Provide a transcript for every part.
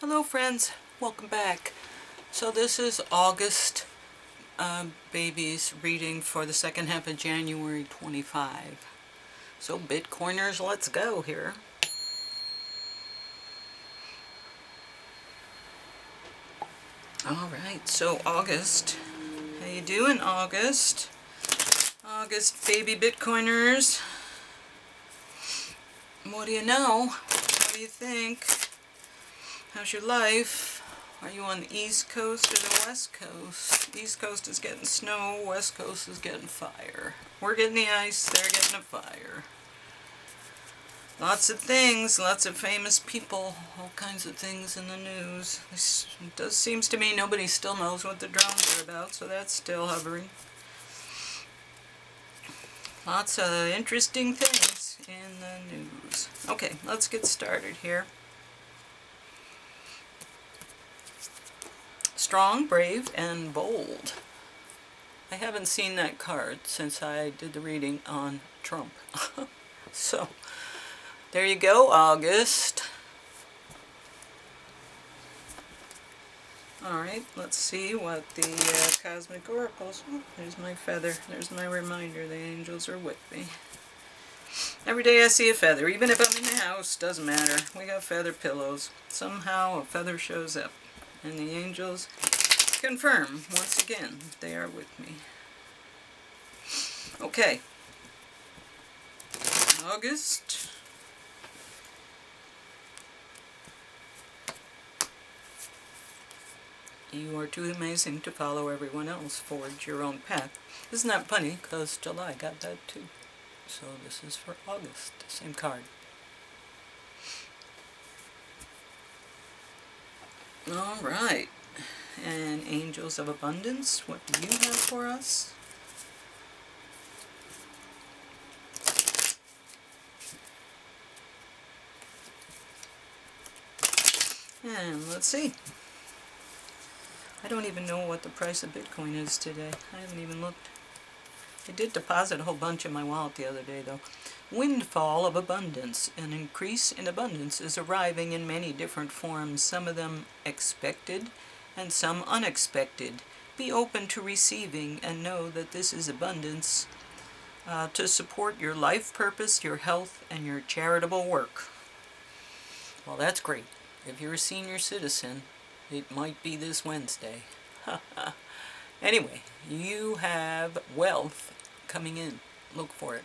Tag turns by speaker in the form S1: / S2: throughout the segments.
S1: Hello friends, welcome back. So this is August Babies reading for the second half of January 25. So Bitcoiners, let's go here. Alright, so August. How you doing, August? August baby Bitcoiners. What do you know? What do you think? How's your life? Are you on the East Coast or the West Coast? East Coast is getting snow, West Coast is getting fire. We're getting the ice, they're getting a fire. Lots of things, lots of famous people, all kinds of things in the news. It does seems to me nobody still knows what the drones are about, so that's still hovering. Lots of interesting things in the news. Okay, let's get started here. Strong, brave, and bold. I haven't seen that card since I did the reading on Trump. So, there you go, August. Alright, let's see what the Cosmic Oracles... Oh, there's my feather. There's my reminder. The angels are with me. Every day I see a feather. Even if I'm in the house, doesn't matter. We got feather pillows. Somehow a feather shows up. And the angels confirm, once again, they are with me. Okay. August. You are too amazing to follow everyone else. Forge your own path. Isn't that funny? Because July got that too. So this is for August. Same card. Alright. And Angels of Abundance. What do you have for us? And let's see. I don't even know what the price of Bitcoin is today. I haven't even looked. I did deposit a whole bunch in my wallet the other day, though. Windfall of abundance. An increase in abundance is arriving in many different forms, some of them expected and some unexpected. Be open to receiving and know that this is abundance to support your life purpose, your health, and your charitable work. Well, that's great. If you're a senior citizen, it might be this Wednesday. Anyway, you have wealth coming in. Look for it.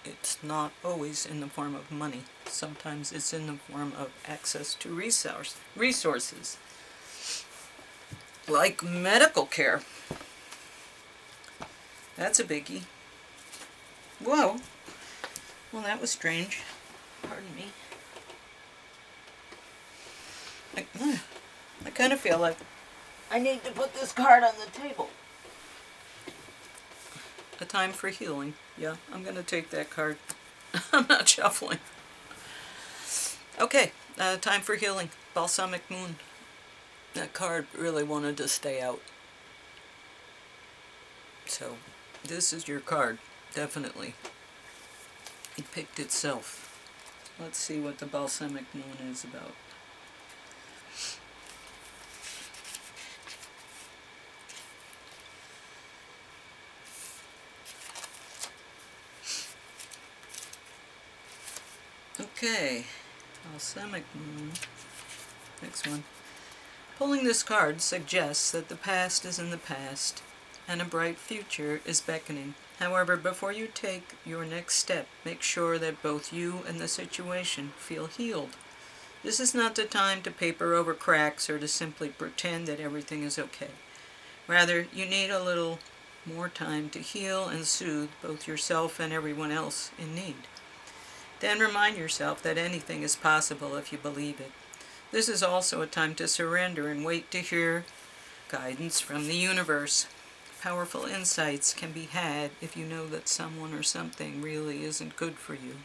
S1: It's not always in the form of money. Sometimes it's in the form of access to resources. Like medical care. That's a biggie. Whoa. Well, that was strange. Pardon me. I kind of feel like I need to put this card on the table. A time for healing. Yeah, I'm going to take that card. I'm not shuffling. Okay, time for healing. Balsamic Moon. That card really wanted to stay out. So, this is your card. Definitely. It picked itself. Let's see what the Balsamic Moon is about. Okay, Balsamic Moon. Next one. Pulling this card suggests that the past is in the past and a bright future is beckoning. However, before you take your next step, make sure that both you and the situation feel healed. This is not the time to paper over cracks or to simply pretend that everything is okay. Rather, you need a little more time to heal and soothe both yourself and everyone else in need. Then remind yourself that anything is possible if you believe it. This is also a time to surrender and wait to hear guidance from the universe. Powerful insights can be had if you know that someone or something really isn't good for you.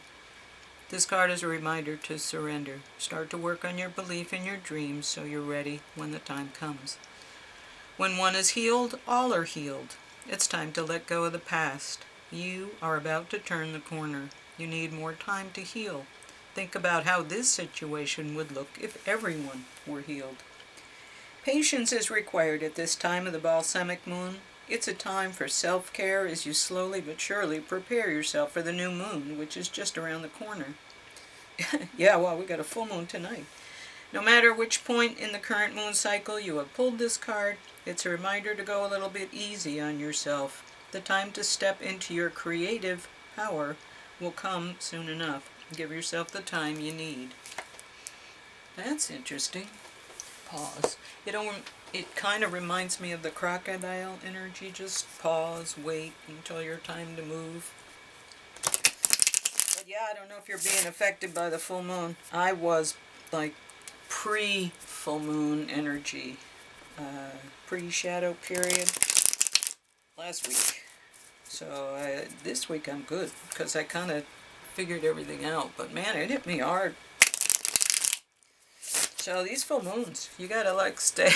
S1: This card is a reminder to surrender. Start to work on your belief in your dreams so you're ready when the time comes. When one is healed, all are healed. It's time to let go of the past. You are about to turn the corner. You need more time to heal. Think about how this situation would look if everyone were healed. Patience is required at this time of the balsamic moon. It's a time for self-care as you slowly but surely prepare yourself for the new moon, which is just around the corner. Yeah, well, we got a full moon tonight. No matter which point in the current moon cycle you have pulled this card, it's a reminder to go a little bit easy on yourself. The time to step into your creative power will come soon enough. Give yourself the time you need. That's interesting. Pause. It kind of reminds me of the crocodile energy. Just pause, wait until your time to move. But yeah, I don't know if you're being affected by the full moon. I was like pre-full moon energy, pre-shadow period last week. So this week I'm good because I kind of figured everything out. But man, it hit me hard. So these full moons, you gotta like stay.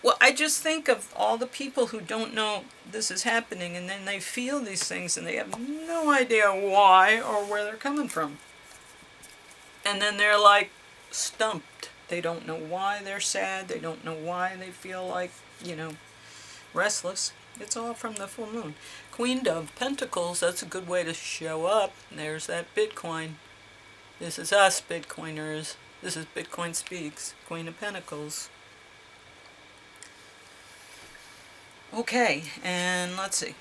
S1: Well, I just think of all the people who don't know this is happening, and then they feel these things and they have no idea why or where they're coming from. And then they're like stumped. They don't know why they're sad. They don't know why they feel like, restless. It's all from the full moon. Queen of Pentacles, that's a good way to show up. There's that Bitcoin. This is us, Bitcoiners. This is Bitcoin Speaks, Queen of Pentacles. Okay, and let's see.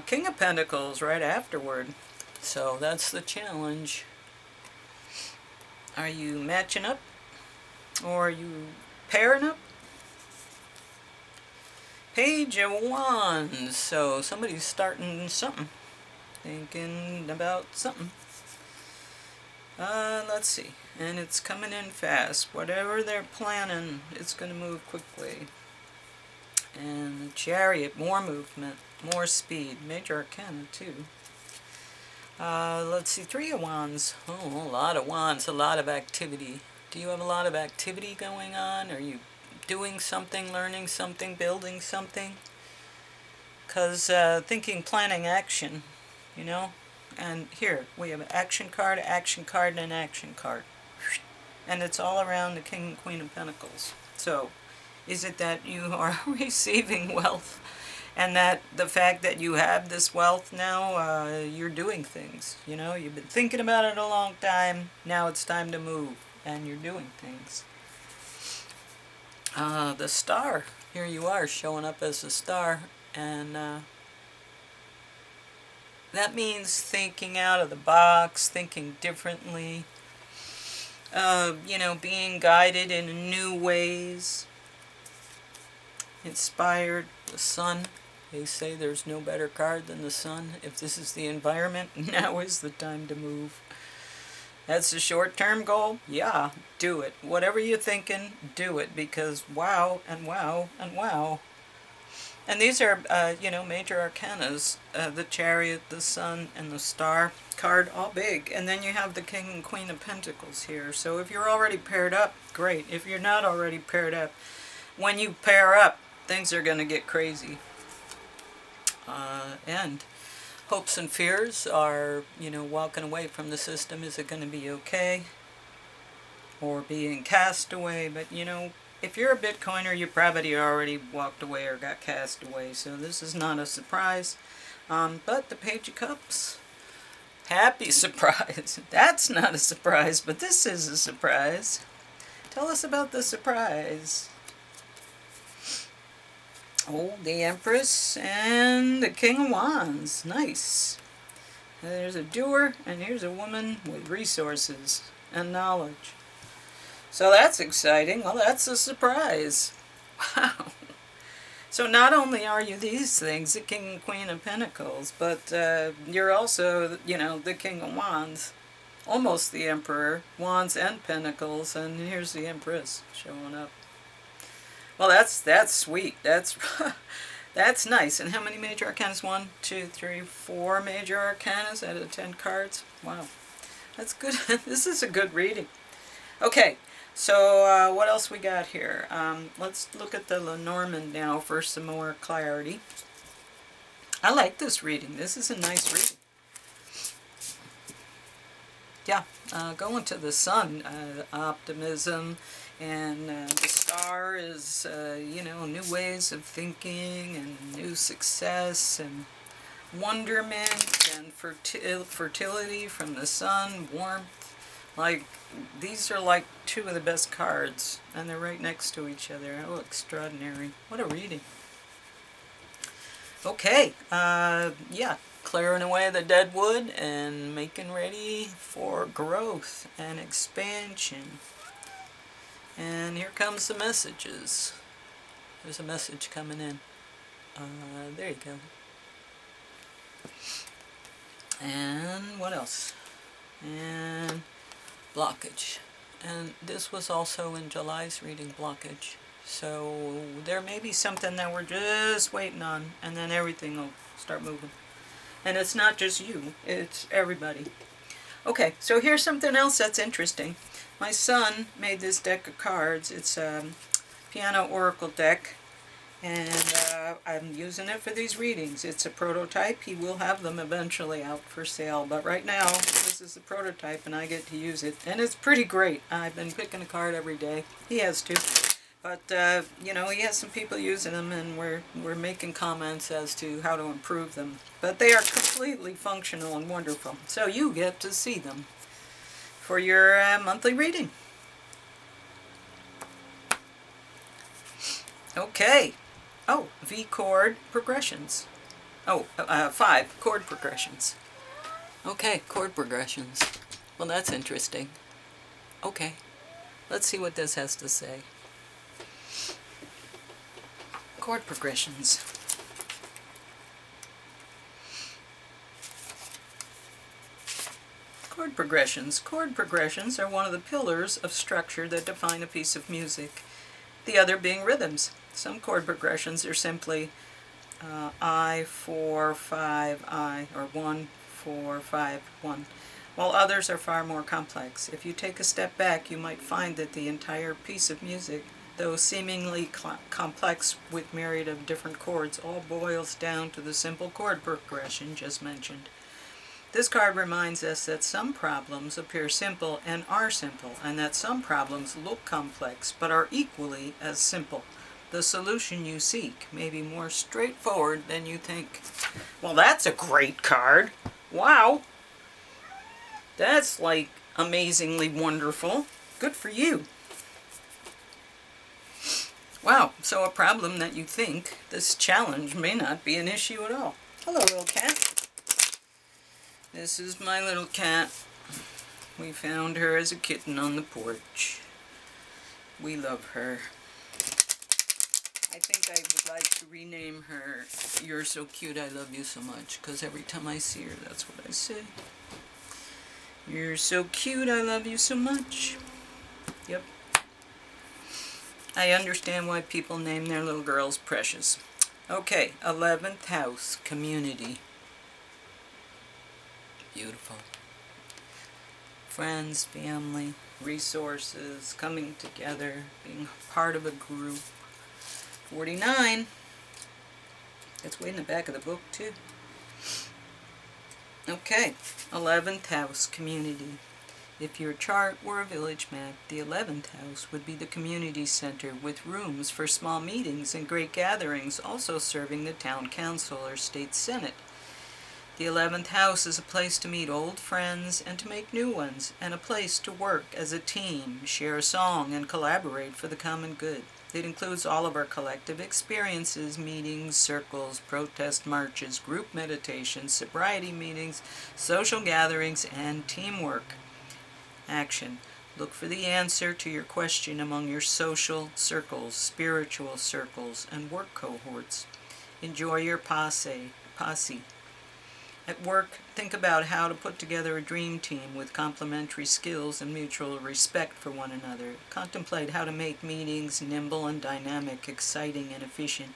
S1: King of Pentacles right afterward. So that's the challenge. Are you matching up? Or are you pairing up? Page of Wands. So somebody's starting something. Thinking about something. Let's see. And it's coming in fast. Whatever they're planning, it's going to move quickly. And the Chariot, more movement, more speed. Major Arcana, too. Let's see, Three of Wands. Oh, a lot of wands, a lot of activity. Do you have a lot of activity going on? Are you doing something, learning something, building something? Because thinking, planning, action, And here, we have an action card, and an action card. And it's all around the King and Queen of Pentacles. So, is it that you are receiving wealth? And that the fact that you have this wealth now, you're doing things. You've been thinking about it a long time. Now it's time to move. And you're doing things. The Star. Here you are showing up as a star. And that means thinking out of the box, thinking differently. Being guided in new ways. Inspired. The Sun. They say there's no better card than the Sun. If this is the environment, now is the time to move. That's a short-term goal? Yeah, do it. Whatever you're thinking, do it. Because wow, and wow, and wow. And these are, major arcanas. The Chariot, the Sun, and the Star card, all big. And then you have the King and Queen of Pentacles here. So if you're already paired up, great. If you're not already paired up, when you pair up, things are going to get crazy. And hopes and fears are, walking away from the system. Is it going to be okay? Or being cast away. But, if you're a Bitcoiner, you probably already walked away or got cast away. So this is not a surprise. But the Page of Cups, happy surprise. That's not a surprise, but this is a surprise. Tell us about the surprise. Oh, the Empress and the King of Wands. Nice. There's a doer, and here's a woman with resources and knowledge. So that's exciting. Well, that's a surprise. Wow. So not only are you these things, the King and Queen of Pentacles, but you're also, the King of Wands. Almost the Emperor. Wands and Pentacles, and here's the Empress showing up. Well, that's sweet. That's nice. And how many major arcanas? 1, 2, 3, 4 major arcanas out of 10 cards. Wow, that's good. This is a good reading. Okay, so what else we got here? Let's look at the Lenormand now for some more clarity. I like this reading. This is a nice reading. Yeah, going to the sun, optimism, and the star is, new ways of thinking and new success and wonderment and fertility from the sun, warmth. Like, these are like two of the best cards, and they're right next to each other. Oh, extraordinary. What a reading. Okay, yeah, clearing away the dead wood and making ready for growth and expansion. And here comes the messages. There's a message coming in. There you go. And what else? And blockage. And this was also in July's reading, blockage. So there may be something that we're just waiting on, and then everything will start moving. And it's not just you, it's everybody. Okay, so here's something else that's interesting. My son made this deck of cards. It's a piano oracle deck, and I'm using it for these readings. It's a prototype. He will have them eventually out for sale, but right now this is the prototype and I get to use it, and it's pretty great. I've been picking a card every day. He has too. But, he has some people using them, and we're making comments as to how to improve them. But they are completely functional and wonderful. So you get to see them for your monthly reading. Okay. Oh, V chord progressions. Oh, 5 chord progressions. Okay, chord progressions. Well, that's interesting. Okay. Let's see what this has to say. Chord progressions. Chord progressions. Chord progressions are one of the pillars of structure that define a piece of music, the other being rhythms. Some chord progressions are simply I, 4, 5, I, or 1, 4, 5, 1, while others are far more complex. If you take a step back, you might find that the entire piece of music, though seemingly complex with myriad of different chords, all boils down to the simple chord progression just mentioned. This card reminds us that some problems appear simple and are simple, and that some problems look complex but are equally as simple. The solution you seek may be more straightforward than you think. Well, that's a great card. Wow. That's like amazingly wonderful. Good for you. Wow, so a problem that you think, this challenge may not be an issue at all. Hello, little cat. This is my little cat. We found her as a kitten on the porch. We love her. I think I would like to rename her You're So Cute, I Love You So Much, because every time I see her, that's what I say. You're so cute, I love you so much. Yep. I understand why people name their little girls Precious. Okay, 11th house, community. Beautiful. Friends, family, resources, coming together, being part of a group. 49. It's way in the back of the book, too. Okay, 11th house, community. If your chart were a village map, the 11th house would be the community center with rooms for small meetings and great gatherings, also serving the town council or state senate. The 11th house is a place to meet old friends and to make new ones, and a place to work as a team, share a song, and collaborate for the common good. It includes all of our collective experiences, meetings, circles, protest marches, group meditations, sobriety meetings, social gatherings, and teamwork. Action. Look for the answer to your question among your social circles, spiritual circles, and work cohorts. Enjoy your posse. At work, think about how to put together a dream team with complementary skills and mutual respect for one another. Contemplate how to make meetings nimble and dynamic, exciting and efficient.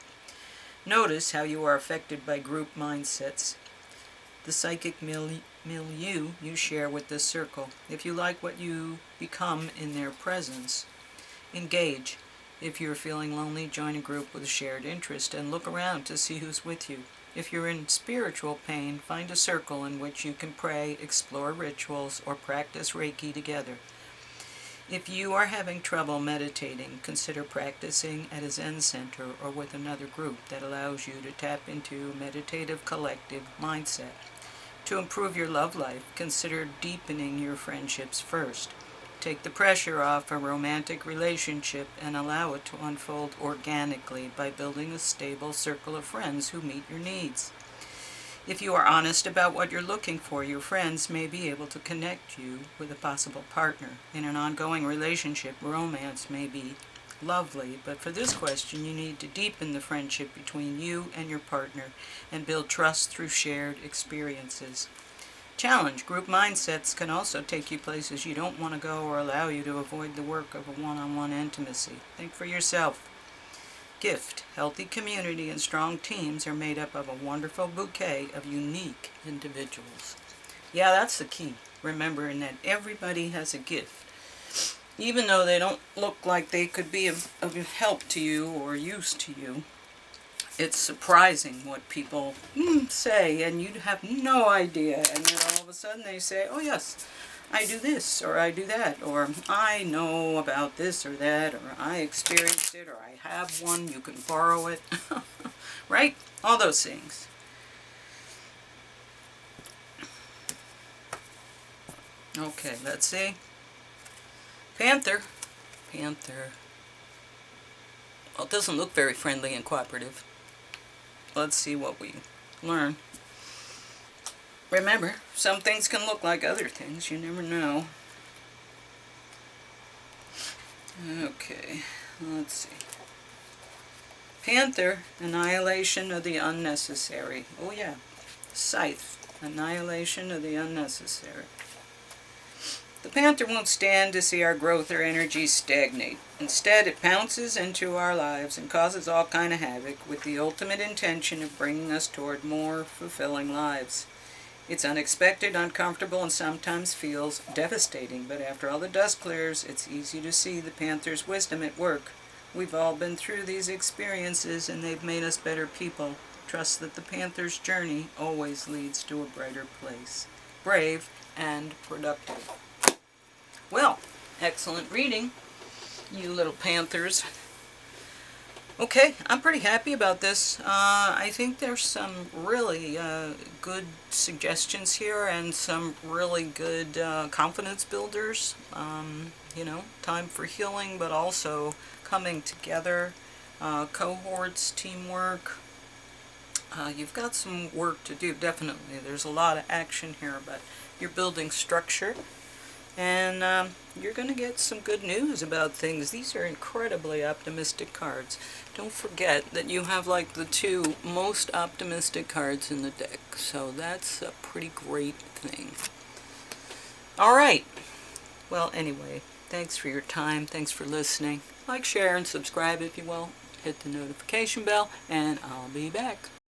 S1: Notice how you are affected by group mindsets. The psychic milieu you share with this circle. If you like what you become in their presence, engage. If you're feeling lonely, join a group with a shared interest and look around to see who's with you. If you're in spiritual pain, find a circle in which you can pray, explore rituals, or practice Reiki together. If you are having trouble meditating, consider practicing at a Zen center or with another group that allows you to tap into a meditative collective mindset. To improve your love life, consider deepening your friendships first. Take the pressure off a romantic relationship and allow it to unfold organically by building a stable circle of friends who meet your needs. If you are honest about what you're looking for, your friends may be able to connect you with a possible partner. In an ongoing relationship, romance may be lovely, but for this question, you need to deepen the friendship between you and your partner and build trust through shared experiences. Challenge. Group mindsets can also take you places you don't want to go or allow you to avoid the work of a one-on-one intimacy. Think for yourself. Gift. Healthy community and strong teams are made up of a wonderful bouquet of unique individuals. Yeah, that's the key. Remembering that everybody has a gift. Even though they don't look like they could be of help to you or use to you, it's surprising what people say, and you have no idea. And then all of a sudden they say, oh yes, I do this, or I do that, or I know about this or that, or I experienced it, or I have one, you can borrow it. Right? All those things. Okay, let's see. Panther. Panther. Well, it doesn't look very friendly and cooperative. Let's see what we learn. Remember, some things can look like other things. You never know. Okay, let's see. Panther, annihilation of the unnecessary. Oh yeah. Scythe, annihilation of the unnecessary. The panther won't stand to see our growth or energy stagnate. Instead, it pounces into our lives and causes all kind of havoc with the ultimate intention of bringing us toward more fulfilling lives. It's unexpected, uncomfortable, and sometimes feels devastating, but after all the dust clears, it's easy to see the panther's wisdom at work. We've all been through these experiences, and they've made us better people. Trust that the panther's journey always leads to a brighter place. Brave and productive. Well, excellent reading, you little panthers. Okay, I'm pretty happy about this. I think there's some really good suggestions here and some really good confidence builders. You know, time for healing, but also coming together, cohorts, teamwork. You've got some work to do, definitely. There's a lot of action here, but you're building structure. And you're going to get some good news about things. These are incredibly optimistic cards. Don't forget that you have like the two most optimistic cards in the deck. So that's a pretty great thing. Alright. Well, anyway, thanks for your time. Thanks for listening. Like, share, and subscribe if you will. Hit the notification bell, and I'll be back.